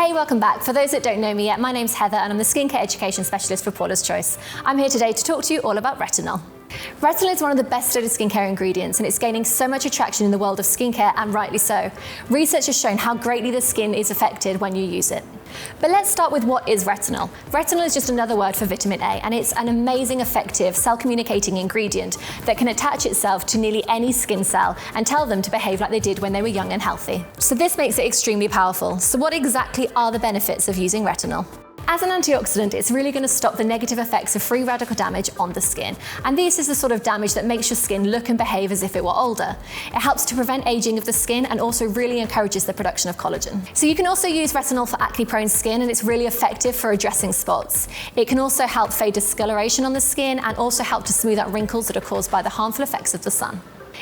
Hey, welcome back. For those that don't know me yet, my name's Heather and I'm the skincare education specialist for Paula's Choice. I'm here today to talk to you all about retinol. Retinol is one of the best studied skincare ingredients and it's gaining so much attraction in the world of skincare, and rightly so. Research has shown how greatly the skin is affected when you use it. But let's start with what is retinol. Retinol is just another word for vitamin A, and it's an amazing, effective, cell-communicating ingredient that can attach itself to nearly any skin cell and tell them to behave like they did when they were young and healthy. So this makes it extremely powerful. So what exactly are the benefits of using retinol? As an antioxidant, it's really going to stop the negative effects of free radical damage on the skin. And this is the sort of damage that makes your skin look and behave as if it were older. It helps to prevent aging of the skin and also really encourages the production of collagen. So you can also use retinol for acne-prone skin, and it's really effective for addressing spots. It can also help fade discoloration on the skin and also help to smooth out wrinkles that are caused by the harmful effects of the sun.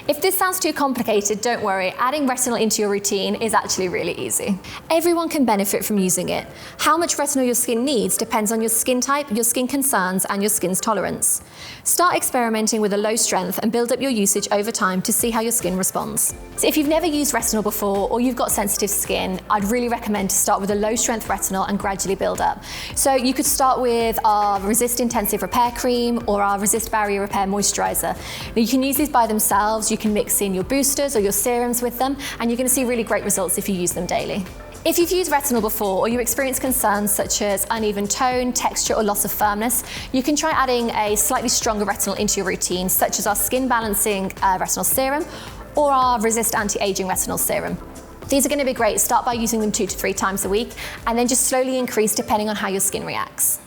If this sounds too complicated, don't worry, adding retinol into your routine is actually really easy. Everyone can benefit from using it. How much retinol your skin needs depends on your skin type, your skin concerns, and your skin's tolerance. Start experimenting with a low strength and build up your usage over time to see how your skin responds. So if you've never used retinol before or you've got sensitive skin, I'd really recommend to start with a low strength retinol and gradually build up. So you could start with our Resist Intensive Repair Cream or our Resist Barrier Repair Moisturizer. Now you can use these by themselves. You can mix in your boosters or your serums with them, and you're going to see really great results if you use them daily. If you've used retinol before or you experience concerns such as uneven tone, texture or loss of firmness, you can try adding a slightly stronger retinol into your routine, such as our skin balancing retinol serum or our Resist Anti-Aging Retinol Serum. These are going to be great. Start by using them 2 to 3 times a week and then just slowly increase depending on how your skin reacts.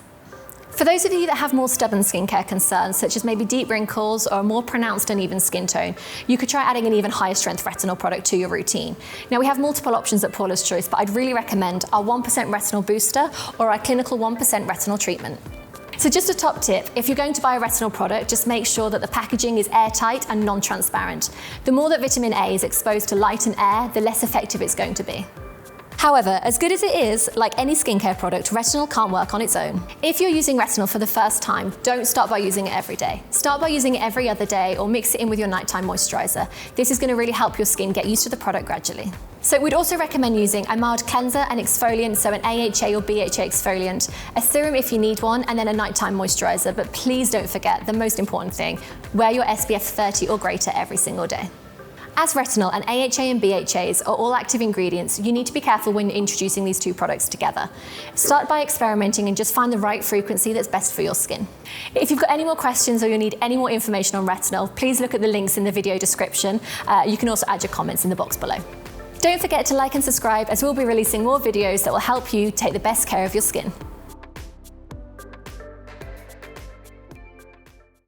For those of you that have more stubborn skincare concerns, such as maybe deep wrinkles or a more pronounced uneven skin tone, you could try adding an even higher strength retinol product to your routine. Now we have multiple options at Paula's Choice, but I'd really recommend our 1% retinol booster or our clinical 1% retinol treatment. So just a top tip, if you're going to buy a retinol product, just make sure that the packaging is airtight and non-transparent. The more that vitamin A is exposed to light and air, the less effective it's going to be. However, as good as it is, like any skincare product, retinol can't work on its own. If you're using retinol for the first time, don't start by using it every day. Start by using it every other day or mix it in with your nighttime moisturizer. This is going to really help your skin get used to the product gradually. So we'd also recommend using a mild cleanser, an exfoliant, so an AHA or BHA exfoliant, a serum if you need one, and then a nighttime moisturizer. But please don't forget the most important thing, wear your SPF 30 or greater every single day. As retinol and AHA and BHAs are all active ingredients, you need to be careful when introducing these two products together. Start by experimenting and just find the right frequency that's best for your skin. If you've got any more questions or you need any more information on retinol, please look at the links in the video description. You can also add your comments in the box below. Don't forget to like and subscribe, as we'll be releasing more videos that will help you take the best care of your skin.